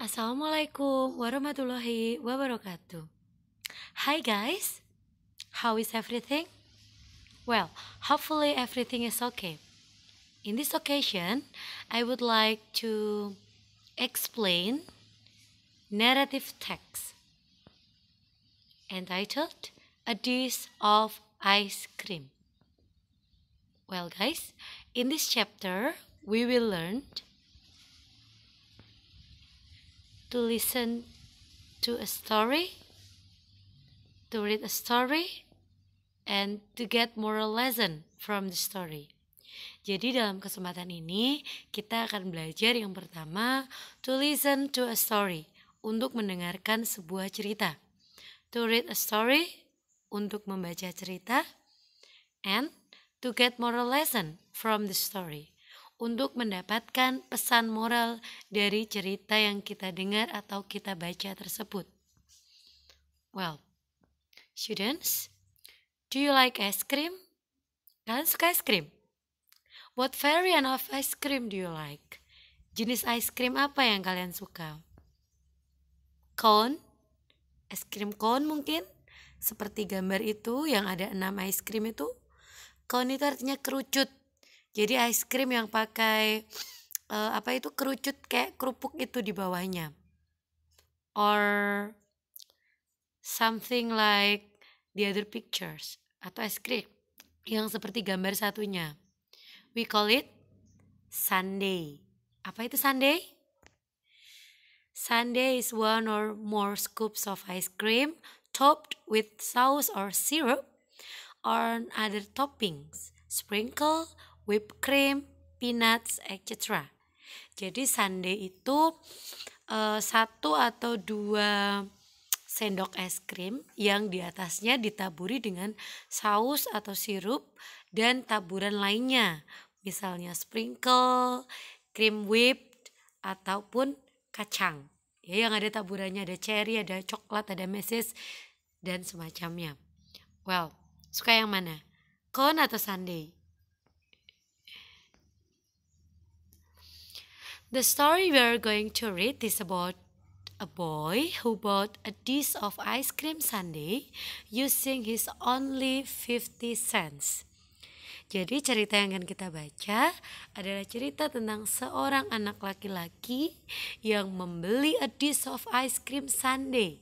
Assalamualaikum warahmatullahi wabarakatuh. Hi guys, how is everything? Well, hopefully everything is okay. In this occasion, I would like to explain narrative text entitled A Dish of Ice Cream. Well, guys, in this chapter, we will learn to listen to a story, to read a story, and to get moral lesson from the story. Jadi dalam kesempatan ini kita akan belajar yang pertama to listen to a story, untuk mendengarkan sebuah cerita. To read a story, untuk membaca cerita. And to get moral lesson from the story, untuk mendapatkan pesan moral dari cerita yang kita dengar atau kita baca tersebut. Well, students, do you like ice cream? Kalian suka es krim? What variant of ice cream do you like? Jenis ice cream apa yang kalian suka? Cone? Es krim cone mungkin? Seperti gambar itu yang ada 6 ice cream itu. Cone itu artinya kerucut. Jadi ice cream yang pakai kerucut kayak kerupuk itu di bawahnya. Or something like the other pictures. Atau es krim yang seperti gambar satunya. We call it sundae. Apa itu sundae? Sundae is one or more scoops of ice cream topped with sauce or syrup or other toppings, sprinkle, whipped cream, peanuts, etc. Jadi sundae itu satu atau dua sendok es krim yang di atasnya ditaburi dengan saus atau sirup dan taburan lainnya. Misalnya sprinkle, cream whipped, ataupun kacang. Ya, yang ada taburannya, ada cherry, ada coklat, ada meses, dan semacamnya. Well, suka yang mana? Cone atau sundae? The story we are going to read is about a boy who bought a dish of ice cream sundae using his only 50 cents. Jadi cerita yang akan kita baca adalah cerita tentang seorang anak laki-laki yang membeli a dish of ice cream sundae.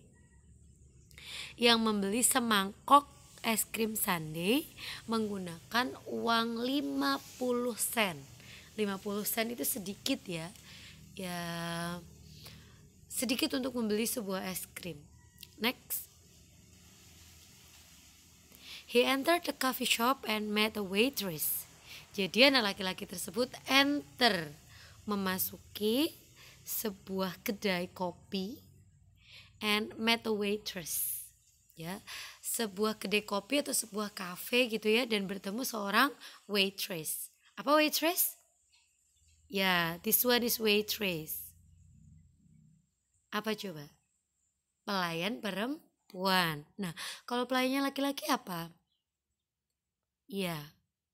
Yang membeli semangkok es krim sundae menggunakan uang 50 sen. 50 sen itu sedikit ya. Ya, sedikit untuk membeli sebuah es krim. Next. He entered the coffee shop and met a waitress. Jadi anak laki-laki tersebut memasuki sebuah kedai kopi and met a waitress. Ya, sebuah kedai kopi atau sebuah kafe gitu ya, dan bertemu seorang waitress. Apa waitress? Ya, this one is waitress. Apa coba? Pelayan perempuan. Nah, kalau pelayannya laki-laki apa? Ya,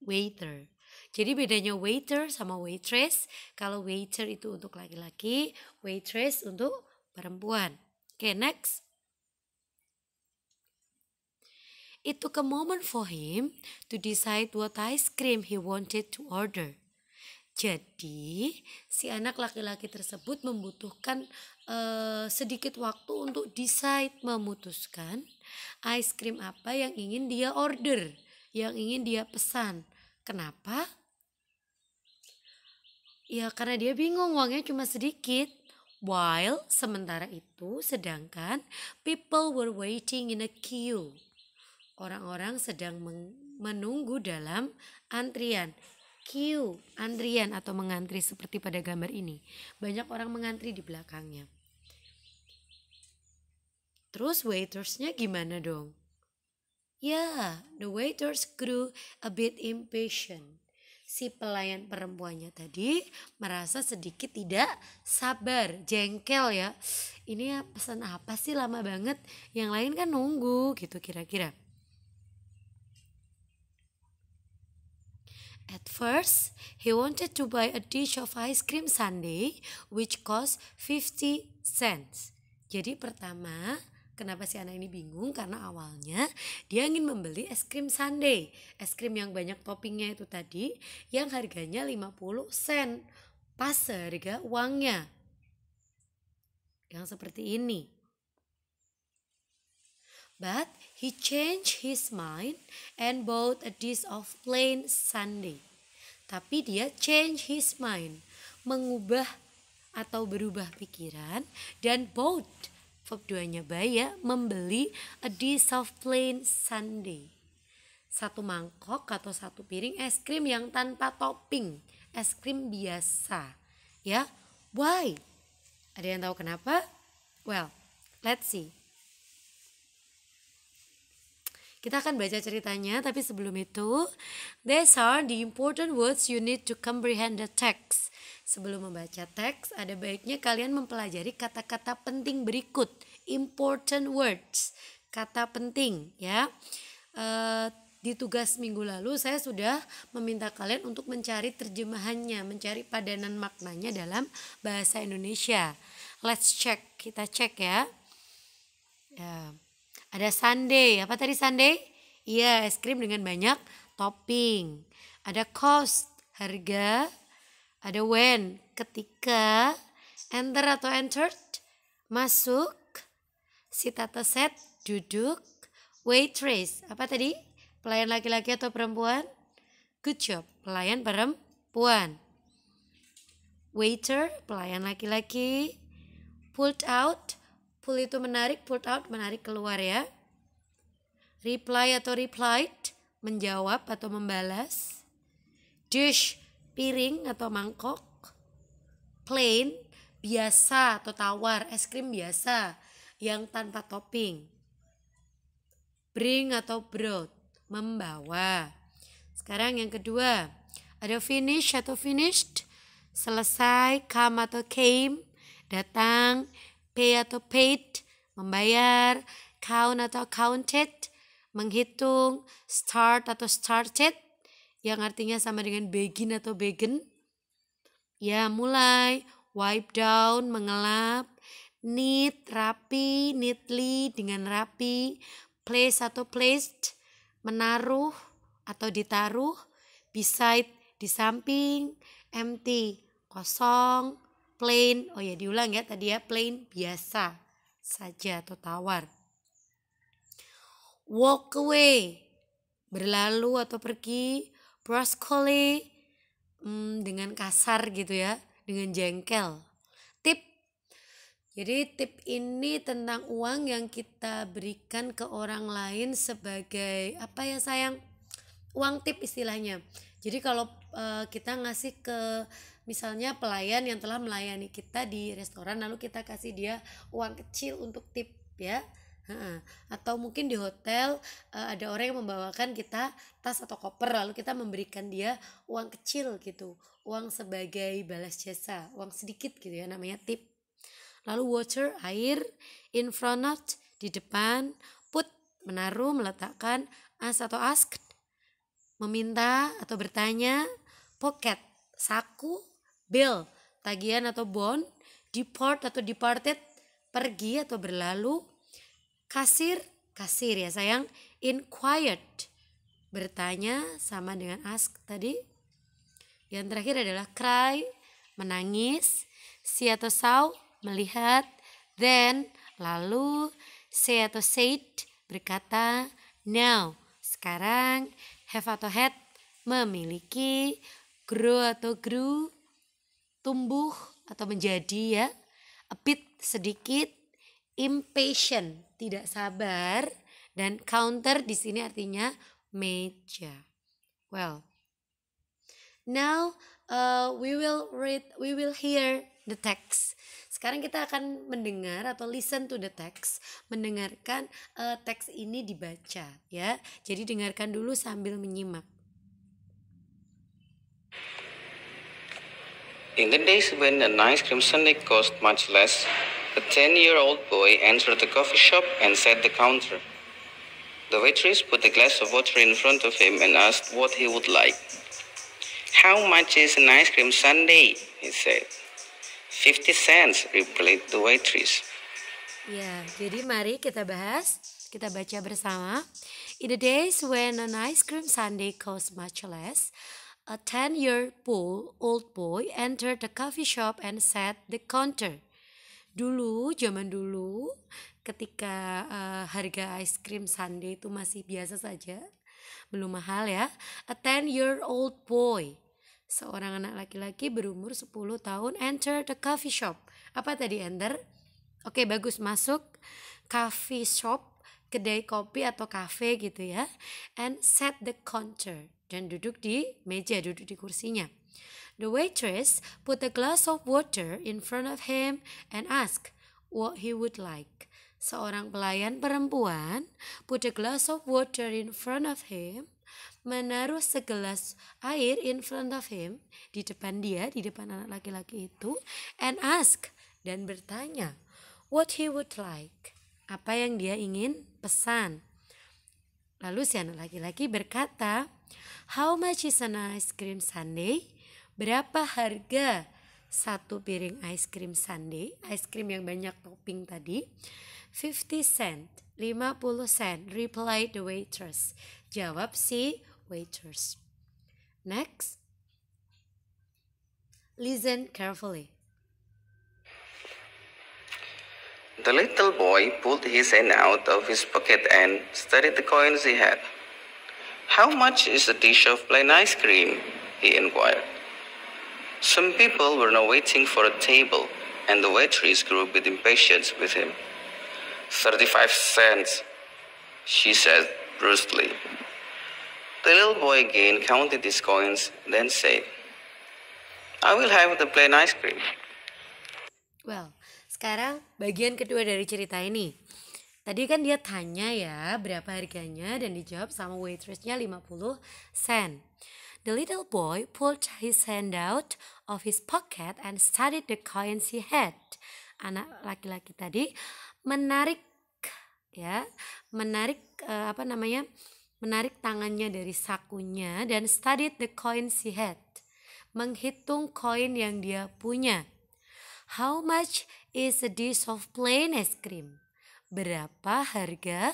waiter. Jadi bedanya waiter sama waitress. Kalau waiter itu untuk laki-laki, waitress untuk perempuan. Okay, next. It took a moment for him to decide what ice cream he wanted to order. Jadi si anak laki-laki tersebut membutuhkan sedikit waktu untuk memutuskan ice cream apa yang ingin dia order, yang ingin dia pesan. Kenapa? Ya karena dia bingung, uangnya cuma sedikit. Sedangkan people were waiting in a queue. Orang-orang sedang menunggu dalam antrian. Queue, antrian atau mengantri seperti pada gambar ini. Banyak orang mengantri di belakangnya. Terus waitersnya gimana dong? Ya, the waiters grew a bit impatient. Si pelayan perempuannya tadi merasa sedikit tidak sabar, jengkel ya. Ini pesan apa sih lama banget? Yang lain kan nunggu gitu kira-kira. At first, he wanted to buy a dish of ice cream sundae which cost 50 cents. Jadi pertama, kenapa si anak ini bingung? Karena awalnya dia ingin membeli es krim sundae. Es krim yang banyak toppingnya itu tadi yang harganya 50 sen. Pas seharga uangnya. Yang seperti ini. But he changed his mind and bought a dish of plain sundae. Tapi dia change his mind, mengubah atau berubah pikiran, dan bought, verb 2-nya buy ya, membeli a dish of plain sundae. Satu mangkok atau satu piring es krim yang tanpa topping, es krim biasa. Ya, why? Ada yang tahu kenapa? Well, let's see. Kita akan baca ceritanya, tapi sebelum itu, these are the important words you need to comprehend the text. Sebelum membaca teks, ada baiknya kalian mempelajari kata-kata penting berikut. Important words, kata penting ya. Di tugas minggu lalu saya sudah meminta kalian untuk mencari terjemahannya, mencari padanan maknanya dalam bahasa Indonesia. Let's check, kita cek ya. Ada sundae, apa tadi sundae? Iya, es krim dengan banyak topping. Ada cost, harga. Ada when, ketika. Enter atau entered, masuk. Sit atau set, duduk. Waitress, apa tadi? Pelayan laki-laki atau perempuan? Good job, pelayan perempuan. Waiter, pelayan laki-laki. Pulled out, pull itu menarik, pulled out menarik keluar ya. Reply atau replied, menjawab atau membalas. Dish, piring atau mangkok. Plain, biasa atau tawar, es krim biasa yang tanpa topping. Bring atau brought, membawa. Sekarang yang kedua, ada finish atau finished, selesai, come atau came, datang, pay atau paid, membayar, count atau counted, menghitung, start atau started, yang artinya sama dengan begin atau began. Ya, mulai, wipe down, mengelap, neat, rapi, neatly, dengan rapi, place atau placed, menaruh atau ditaruh, beside, di samping, empty, kosong, plain, oh ya diulang ya tadi ya, plain, biasa saja atau tawar. Walk away, berlalu atau pergi. Brusquely, dengan kasar gitu ya, dengan jengkel. Tip, jadi tip ini tentang uang yang kita berikan ke orang lain sebagai apa ya sayang, uang tip istilahnya. Jadi kalau kita ngasih ke misalnya pelayan yang telah melayani kita di restoran, lalu kita kasih dia uang kecil untuk tip ya. Atau mungkin di hotel ada orang yang membawakan kita tas atau koper, lalu kita memberikan dia uang kecil gitu, uang sebagai balas jasa, uang sedikit gitu ya, namanya tip. Lalu water, air, in front of, di depan, put, menaruh, meletakkan, ask atau asked, meminta atau bertanya, pocket, saku, bill, tagihan atau bond, depart atau departed, pergi atau berlalu, kasir, kasir ya sayang, inquired, bertanya sama dengan ask tadi. Yang terakhir adalah cry, menangis, see atau saw, melihat, then, lalu, say atau said, berkata, now, sekarang, have atau had, memiliki, grow atau grew, tumbuh atau menjadi ya, a bit, sedikit, impatient, tidak sabar, dan counter di sini artinya meja. Well, now we will hear the text. Sekarang kita akan mendengar atau listen to the text, mendengarkan teks ini dibaca ya. Jadi dengarkan dulu sambil menyimak. In the days when an ice cream sundae cost much less, a 10-year-old boy entered the coffee shop and sat at the counter. The waitress put a glass of water in front of him and asked what he would like. How much is an ice cream sundae? He said. 50 cents, replied the waitress. Ya, jadi mari kita baca bersama. In the days when an ice cream sundae cost much less, a 10-year-old boy entered the coffee shop and sat the counter. Zaman dulu, ketika harga ice cream sundae itu masih biasa saja, belum mahal ya. A 10-year-old boy, seorang anak laki-laki berumur 10 tahun enter the coffee shop. Apa tadi enter? Oke, bagus, masuk coffee shop, kedai kopi atau cafe gitu ya. And sat the counter, dan duduk di meja, duduk di kursinya. The waitress put a glass of water in front of him and asked what he would like. Seorang pelayan perempuan put a glass of water in front of him, menaruh segelas air in front of him, di depan dia, di depan anak laki-laki itu, and ask, dan bertanya, what he would like, apa yang dia ingin pesan. Lalu si anak laki-laki berkata, how much is an ice cream sundae? Berapa harga satu piring ice cream sundae, ice cream yang banyak topping tadi? 50 cent, 50 sen, replied the waitress. Jawab si waitress. Next. Listen carefully. The little boy pulled his hand out of his pocket and studied the coins he had. How much is a dish of plain ice cream? He inquired. Some people were now waiting for a table, and the waitress grew a bit impatient with him. 35 cents, she said brusquely. The little boy again counted his coins, then said, I will have the plain ice cream. Well, sekarang bagian kedua dari cerita ini. Tadi kan dia tanya ya berapa harganya dan dijawab sama waitressnya 50 sen. The little boy pulled his hand out of his pocket and studied the coins he had. Anak laki-laki tadi menarik tangannya dari sakunya dan studied the coins he had. Menghitung koin yang dia punya. How much is a dish of plain ice cream? Berapa harga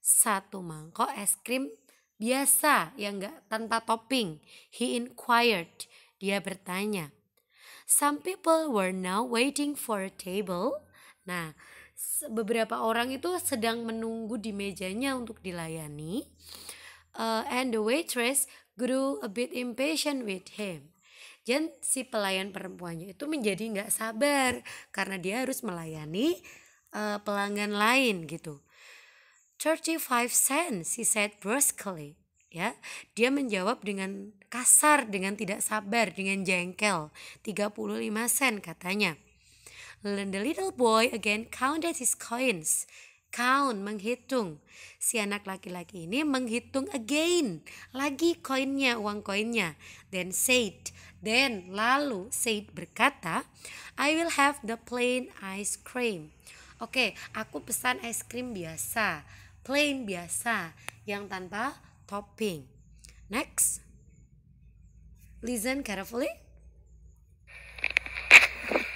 satu mangkok es krim biasa yang tanpa topping? He inquired. Dia bertanya. Some people were now waiting for a table. Nah, beberapa orang itu sedang menunggu di mejanya untuk dilayani. And the waitress grew a bit impatient with him. Dan si pelayan perempuannya itu menjadi gak sabar karena dia harus melayani pelanggan lain gitu. 35 cents, he said brusquely. Ya, dia menjawab dengan kasar, dengan tidak sabar, dengan jengkel. 35 sen katanya. And the little boy again counted his coins. Count, menghitung. Si anak laki-laki ini menghitung again, lagi koinnya, uang koinnya. Then said, lalu said berkata, I will have the plain ice cream. Oke, aku pesan es krim biasa, plain biasa, yang tanpa topping. Next. Listen carefully.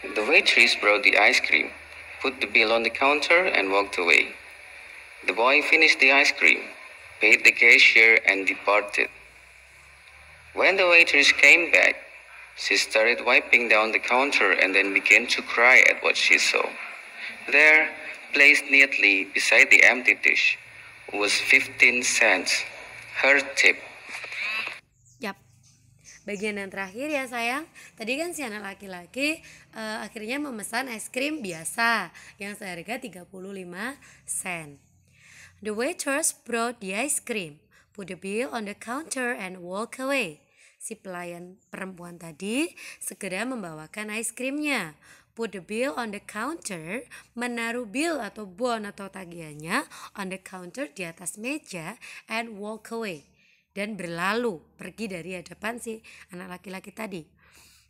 The waitress brought the ice cream, put the bill on the counter, and walked away. The boy finished the ice cream, paid the cashier, and departed. When the waitress came back, she started wiping down the counter and then began to cry at what she saw. There, placed neatly beside the empty dish, was 15 cents, her tip. Yap, bagian yang terakhir ya sayang. Tadi kan si anak laki-laki akhirnya memesan es krim biasa yang seharga 35 sen. The waitress brought the ice cream, put the bill on the counter and walk away. Si pelayan perempuan tadi segera membawakan es krimnya. Put the bill on the counter, menaruh bill atau bon atau tagihannya on the counter di atas meja and walk away. Dan berlalu, pergi dari hadapan si anak laki-laki tadi.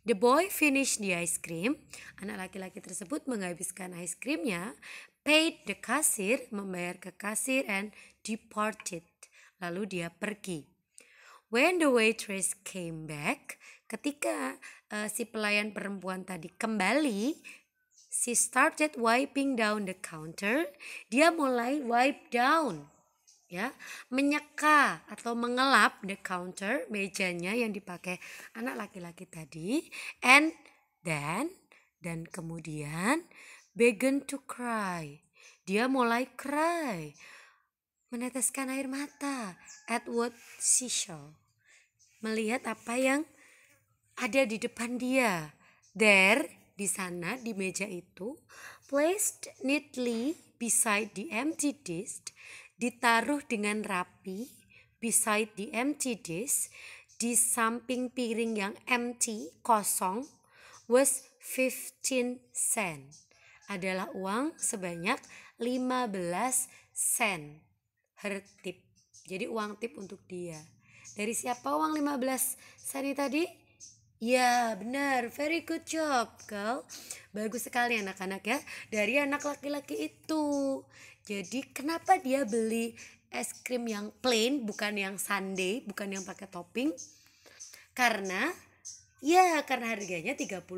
The boy finished the ice cream. Anak laki-laki tersebut menghabiskan ice creamnya, paid the cashier, membayar ke kasir, and departed. Lalu dia pergi. When the waitress came back, ketika si pelayan perempuan tadi kembali, she started wiping down the counter. Dia mulai wipe down, ya, menyeka atau mengelap the counter, mejanya yang dipakai anak laki-laki tadi, and then dan kemudian began to cry. Dia mulai cry, meneteskan air mata at what she saw, melihat apa yang ada di depan dia. There, di sana, di meja itu, placed neatly beside the empty dish, ditaruh dengan rapi beside the empty dish, di samping piring yang empty, kosong, was 15 cent, adalah uang sebanyak 15 sen, her tip. Jadi uang tip untuk dia. Dari siapa uang 15 sen tadi? Ya, benar. Very good job, girl. Bagus sekali anak-anak ya. Dari anak laki-laki itu. Jadi kenapa dia beli es krim yang plain, bukan yang sundae, bukan yang pakai topping? Karena harganya 35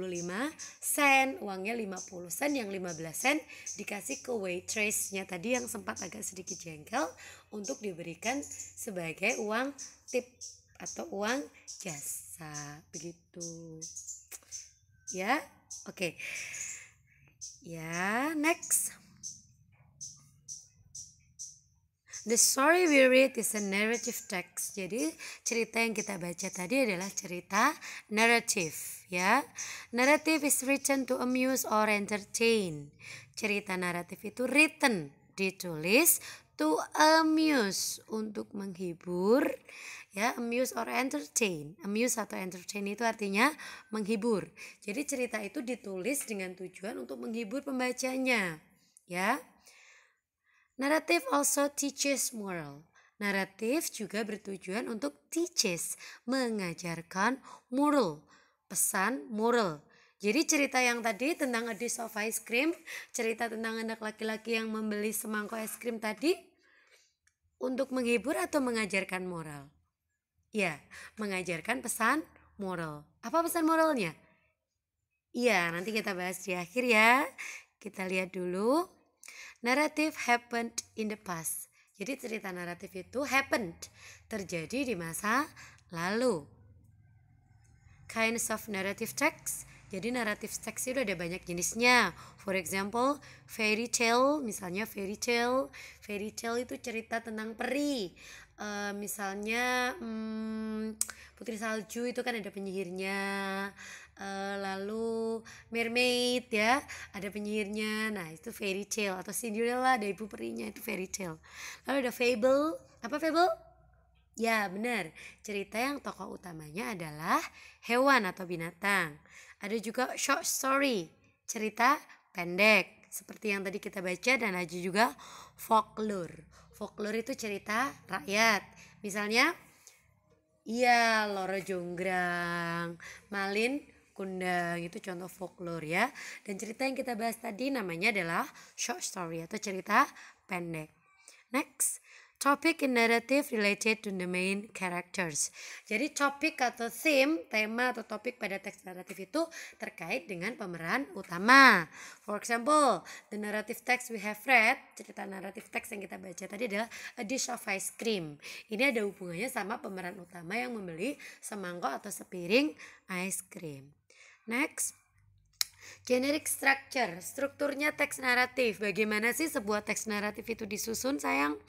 sen, uangnya 50 sen, yang 15 sen dikasih ke waitressnya tadi yang sempat agak sedikit jengkel untuk diberikan sebagai uang tip atau uang jasa, begitu ya. Oke. Ya, next. The story we read is a narrative text. Jadi cerita yang kita baca tadi adalah cerita naratif, ya. Narrative is written to amuse or entertain. Cerita naratif itu written, ditulis, to amuse, untuk menghibur, ya. Amuse or entertain. Amuse atau entertain itu artinya menghibur. Jadi cerita itu ditulis dengan tujuan untuk menghibur pembacanya, ya. Narrative also teaches moral. Naratif juga bertujuan untuk teaches, mengajarkan moral, pesan moral. Jadi cerita yang tadi tentang a dish of ice cream, cerita tentang anak laki-laki yang membeli semangkok es krim tadi, untuk menghibur atau mengajarkan moral? Ya, mengajarkan pesan moral. Apa pesan moralnya? Iya, nanti kita bahas di akhir ya. Kita lihat dulu. Narrative happened in the past. Jadi cerita naratif itu happened, terjadi di masa lalu. Kinds of narrative text. Jadi naratif text itu ada banyak jenisnya. For example, fairy tale, misalnya fairy tale. Fairy tale itu cerita tentang peri. Misalnya Putri Salju itu kan ada penyihirnya. Lalu mermaid, ya, ada penyihirnya. Nah, itu fairy tale. Atau Cinderella, ada ibu perinya, itu fairy tale. Lalu ada fable. Apa fable? Ya, benar. Cerita yang tokoh utamanya adalah hewan atau binatang. Ada juga short story, cerita pendek, seperti yang tadi kita baca. Dan ada juga folklore. Folklore itu cerita rakyat. Misalnya, iya, Loro Jonggrang, Malin Kundang, itu contoh folklore ya. Dan cerita yang kita bahas tadi namanya adalah short story atau cerita pendek. Next, topic in narrative related to the main characters. Jadi topik atau theme, tema atau topik pada teks naratif itu terkait dengan pemeran utama. For example, the narrative text we have read, cerita naratif teks yang kita baca tadi adalah a dish of ice cream. Ini ada hubungannya sama pemeran utama yang membeli semangkok atau sepiring ice cream. Next, generic structure, strukturnya teks naratif. Bagaimana sih sebuah teks naratif itu disusun, sayang?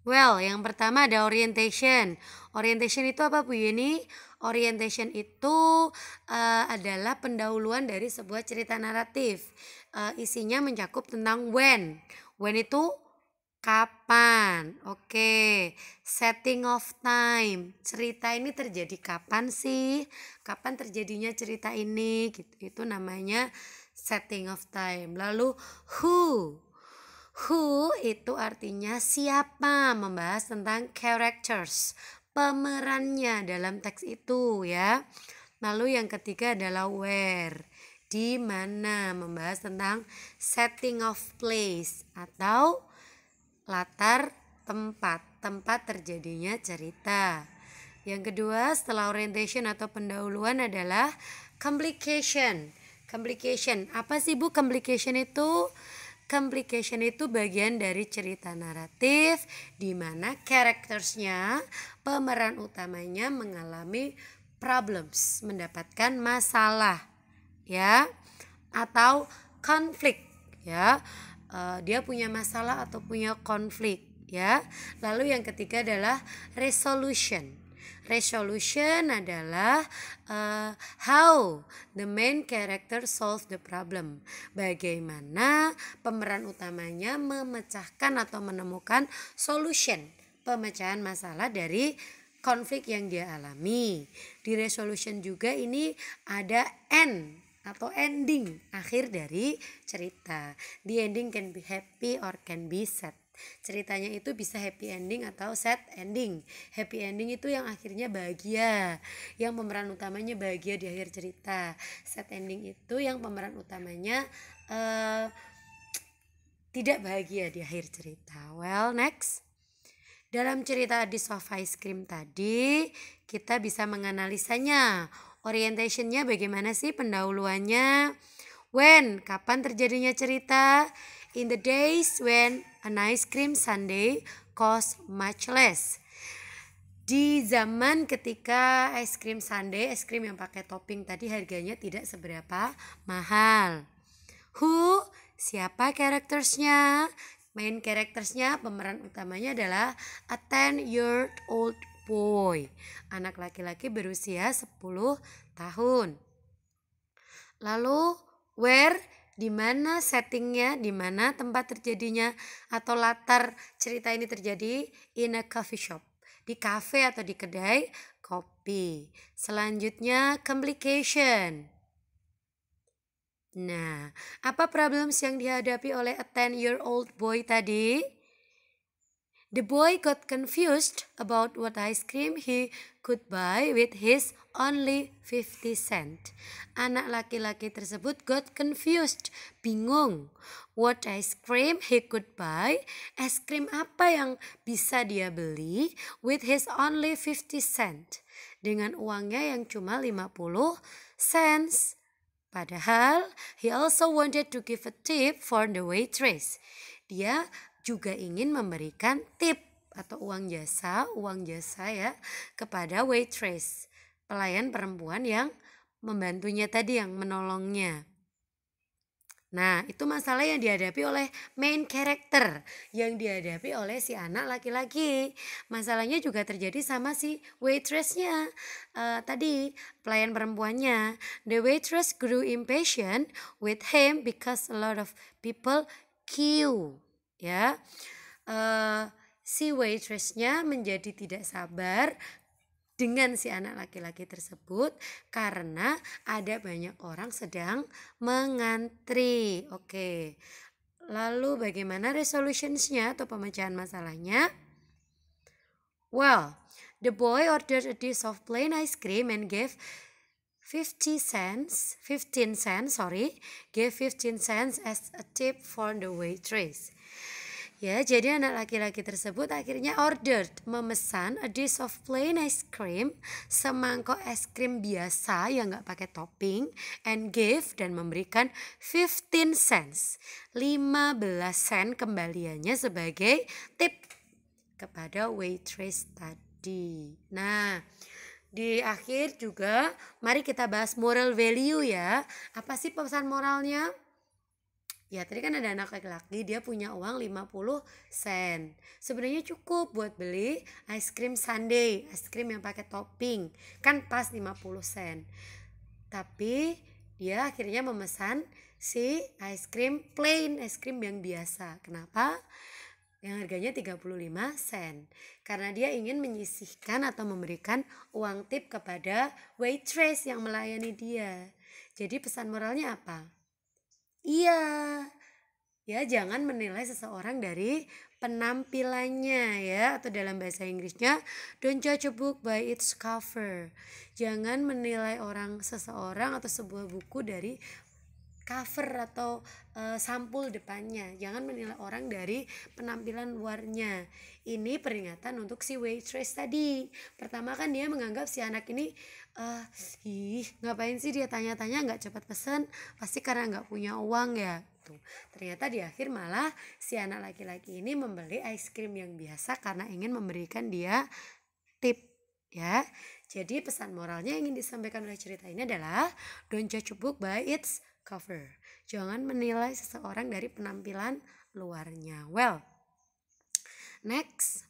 Well, yang pertama ada orientation. Orientation itu apa, Bu Yeni? Orientation itu adalah pendahuluan dari sebuah cerita naratif. Isinya mencakup tentang when. When itu kapan. Oke. Setting of time. Cerita ini terjadi kapan sih? Kapan terjadinya cerita ini? Gitu. Itu namanya setting of time. Lalu who. Who itu artinya siapa, membahas tentang characters, pemerannya dalam teks itu ya. Lalu yang ketiga adalah where, di mana, membahas tentang setting of place atau latar tempat, tempat terjadinya cerita. Yang kedua setelah orientation atau pendahuluan adalah complication. Complication, apa sih Bu complication itu? Complication itu bagian dari cerita naratif di mana karakternya, pemeran utamanya mengalami problems, mendapatkan masalah, ya, atau konflik, ya. Dia punya masalah atau punya konflik, ya. Lalu yang ketiga adalah resolution. Resolution adalah how the main character solve the problem. Bagaimana pemeran utamanya memecahkan atau menemukan solution, pemecahan masalah dari konflik yang dia alami. Di resolution juga ini ada end atau ending, akhir dari cerita. The ending can be happy or can be sad. Ceritanya itu bisa happy ending atau sad ending. Happy ending itu yang akhirnya bahagia, yang pemeran utamanya bahagia di akhir cerita. Sad ending itu yang pemeran utamanya tidak bahagia di akhir cerita. Well, next. Dalam cerita A Dish of Ice Cream tadi, kita bisa menganalisanya. Orientationnya bagaimana sih pendahuluannya? When, kapan terjadinya cerita? In the days when an ice cream sundae cost much less. Di zaman ketika es krim sundae, es krim yang pakai topping tadi harganya tidak seberapa mahal. Who, siapa karakternya? Main karakternya, pemeran utamanya adalah a 10-year-old boy, anak laki-laki berusia 10 tahun. Lalu where, di mana settingnya, di mana tempat terjadinya atau latar cerita ini terjadi? In a coffee shop, di cafe atau di kedai kopi. Selanjutnya complication. Nah, apa problems yang dihadapi oleh a 10-year-old boy tadi? The boy got confused about what ice cream he could buy with his only 50 cent. Anak laki-laki tersebut got confused, bingung. What ice cream he could buy? Es krim apa yang bisa dia beli with his only 50 cent? Dengan uangnya yang cuma 50 cents. Padahal he also wanted to give a tip for the waitress. Dia juga ingin memberikan tip atau uang jasa ya kepada waitress, pelayan perempuan yang membantunya tadi, yang menolongnya. Nah, itu masalah yang dihadapi oleh main character, yang dihadapi oleh si anak laki-laki. Masalahnya juga terjadi sama si waitressnya, tadi pelayan perempuannya. The waitress grew impatient with him because a lot of people queue. Ya, si waitressnya menjadi tidak sabar dengan si anak laki-laki tersebut karena ada banyak orang sedang mengantri. Oke, lalu bagaimana resolutionsnya atau pemecahan masalahnya? Well, the boy ordered a dish of plain ice cream and gave 15 cents as a tip for the waitress. Ya, jadi anak laki-laki tersebut akhirnya memesan a dish of plain ice cream, semangkok es krim biasa yang gak pakai topping, and gave, dan memberikan 15 cents, 15 sen kembaliannya sebagai tip kepada waitress tadi. Nah, di akhir juga mari kita bahas moral value ya. Apa sih pesan moralnya? Ya, tadi kan ada anak laki-laki, dia punya uang 50 sen. Sebenarnya cukup buat beli ice cream sundae, es krim yang pakai topping. Kan pas 50 sen. Tapi dia akhirnya memesan si ice cream plain, es krim yang biasa. Kenapa? Yang harganya 35 sen. Karena dia ingin menyisihkan atau memberikan uang tip kepada waitress yang melayani dia. Jadi pesan moralnya apa? Iya, ya jangan menilai seseorang dari penampilannya ya, atau dalam bahasa Inggrisnya don't judge a book by its cover. Jangan menilai seseorang atau sebuah buku dari cover atau sampul depannya. Jangan menilai orang dari penampilan luarnya. Ini peringatan untuk si waitress tadi. Pertama kan dia menganggap si anak ini ngapain sih dia tanya-tanya, nggak cepat pesan, pasti karena nggak punya uang ya. Tuh. Ternyata di akhir malah si anak laki-laki ini membeli es krim yang biasa karena ingin memberikan dia tip ya. Jadi pesan moralnya yang ingin disampaikan oleh cerita ini adalah don't judge a book by its cover. Jangan menilai seseorang dari penampilan luarnya. Well, next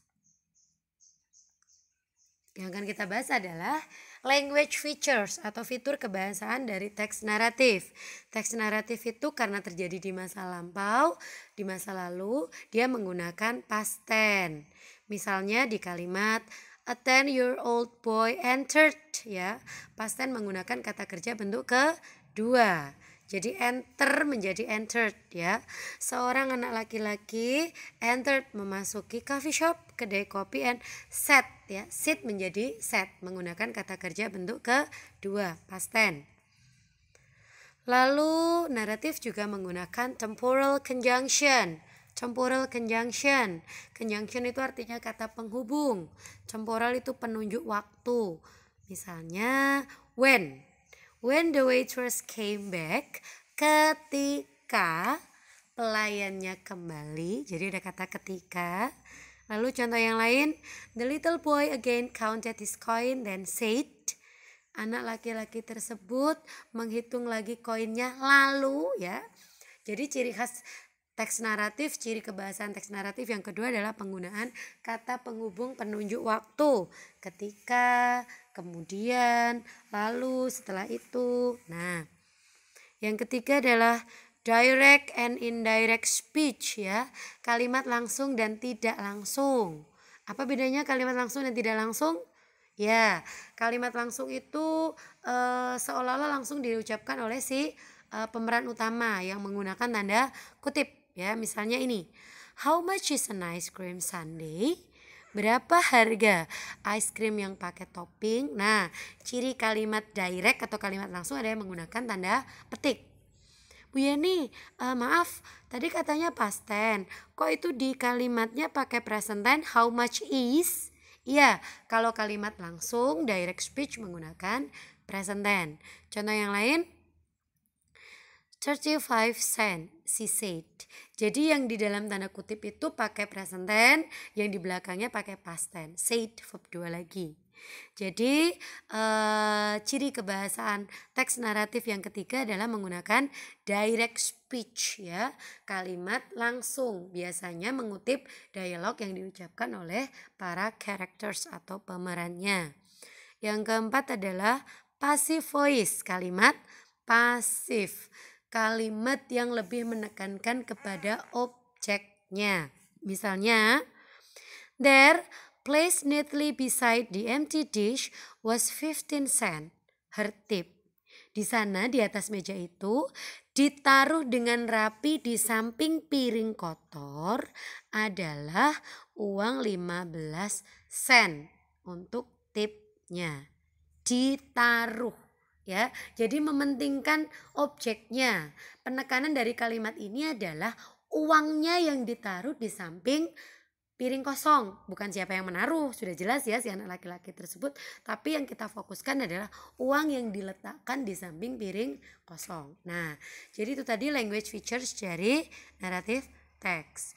yang akan kita bahas adalah language features atau fitur kebahasaan dari teks naratif. Teks naratif itu karena terjadi di masa lampau, di masa lalu, dia menggunakan past tense. Misalnya di kalimat a 10-year-old boy entered, ya. Past tense menggunakan kata kerja bentuk kedua. Jadi enter menjadi entered, ya. Seorang anak laki-laki entered memasuki coffee shop, kedai kopi, and sat, ya. Sit menjadi sat menggunakan kata kerja bentuk kedua, past tense. Lalu naratif juga menggunakan temporal conjunction. Temporal conjunction. Conjunction itu artinya kata penghubung. Temporal itu penunjuk waktu. Misalnya when the waitress came back, ketika pelayannya kembali. Jadi ada kata ketika. Lalu contoh yang lain, the little boy again counted his coin then said. Anak laki-laki tersebut menghitung lagi koinnya lalu, ya. Jadi ciri khas teks naratif, ciri kebahasaan teks naratif yang kedua adalah penggunaan kata penghubung penunjuk waktu. Ketika, kemudian, lalu, setelah itu. Nah, yang ketiga adalah direct and indirect speech, ya. Kalimat langsung dan tidak langsung. Apa bedanya kalimat langsung dan tidak langsung? Ya, kalimat langsung itu seolah-olah langsung diucapkan oleh si pemeran utama yang menggunakan tanda kutip, ya. Misalnya ini, how much is an ice cream sundae? Berapa harga ice cream yang pakai topping? Nah, ciri kalimat direct atau kalimat langsung ada yang menggunakan tanda petik. Bu Yeni, maaf, tadi katanya past tense. Kok itu di kalimatnya pakai present tense? How much is? Iya, kalau kalimat langsung direct speech menggunakan present tense. Contoh yang lain, 35 cents, she said. Jadi yang di dalam tanda kutip itu pakai present tense, yang di belakangnya pakai past tense. Said, verb 2 lagi. Jadi ciri kebahasaan teks naratif yang ketiga adalah menggunakan direct speech, ya. Kalimat langsung, biasanya mengutip dialog yang diucapkan oleh para characters atau pemerannya. Yang keempat adalah passive voice, kalimat pasif. Kalimat yang lebih menekankan kepada objeknya. Misalnya, there, placed neatly beside the empty dish, was 15 cents. Her tip. Di sana di atas meja itu ditaruh dengan rapi di samping piring kotor adalah uang 15 sen untuk tipnya. Ditaruh. Ya, jadi mementingkan objeknya. Penekanan dari kalimat ini adalah uangnya yang ditaruh di samping piring kosong. Bukan siapa yang menaruh, sudah jelas ya si anak laki-laki tersebut. Tapi yang kita fokuskan adalah uang yang diletakkan di samping piring kosong. Nah, jadi itu tadi language features dari narrative text.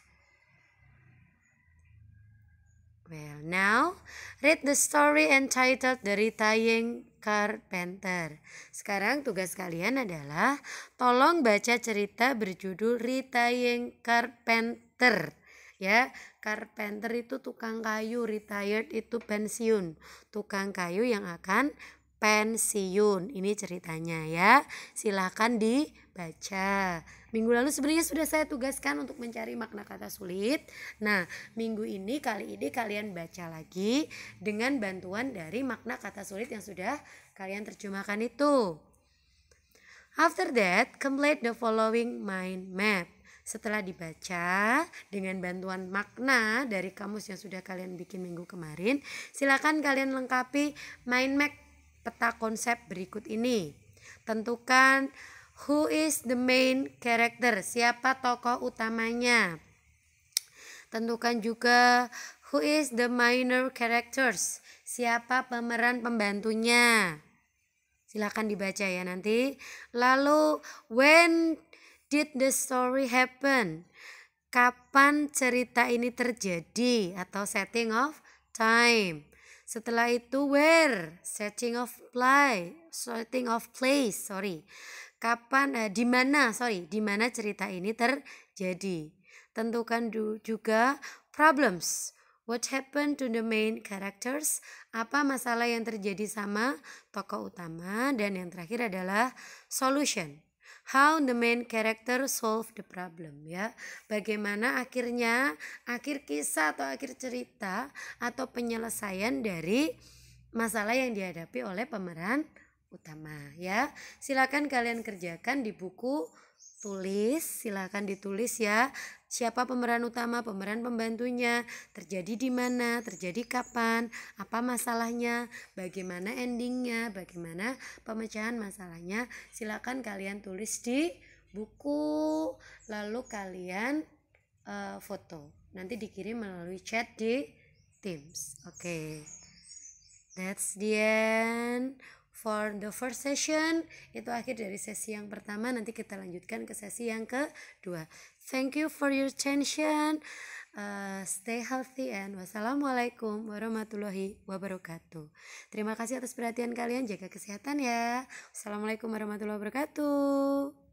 Well, now read the story entitled The Retying Carpenter. Sekarang tugas kalian adalah tolong baca cerita berjudul Retying Carpenter. Ya, carpenter itu tukang kayu, retired itu pensiun. Tukang kayu yang akan pensiun. Ini ceritanya ya. Silahkan dibaca. Minggu lalu sebenarnya sudah saya tugaskan untuk mencari makna kata sulit. Nah, minggu ini kali ini kalian baca lagi dengan bantuan dari makna kata sulit yang sudah kalian terjemahkan itu. After that, complete the following mind map. Setelah dibaca dengan bantuan makna dari kamus yang sudah kalian bikin minggu kemarin, silakan kalian lengkapi mind map peta konsep berikut ini. Tentukan Who is the main character? Siapa tokoh utamanya? Tentukan juga who is the minor characters? Siapa pemeran pembantunya? Silakan dibaca ya nanti. Lalu when did the story happen? Kapan cerita ini terjadi atau setting of time. Setelah itu where, setting of place. Kapan di mana cerita ini terjadi. Tentukan juga problems. What happened to the main characters? Apa masalah yang terjadi sama tokoh utama? Dan yang terakhir adalah solution. How the main character solve the problem, ya. Bagaimana akhir kisah atau akhir cerita atau penyelesaian dari masalah yang dihadapi oleh pemeran utama, ya. Silakan kalian kerjakan di buku tulis, silakan ditulis ya. Siapa pemeran utama, pemeran pembantunya, terjadi di mana, terjadi kapan, apa masalahnya, bagaimana endingnya, bagaimana pemecahan masalahnya. Silakan kalian tulis di buku, lalu kalian foto. Nanti dikirim melalui chat di Teams. Oke. That's the end for the first session. Itu akhir dari sesi yang pertama. Nanti kita lanjutkan ke sesi yang kedua. Thank you for your attention. Stay healthy and wassalamualaikum warahmatullahi wabarakatuh. Terima kasih atas perhatian kalian. Jaga kesehatan ya. Wassalamualaikum warahmatullahi wabarakatuh.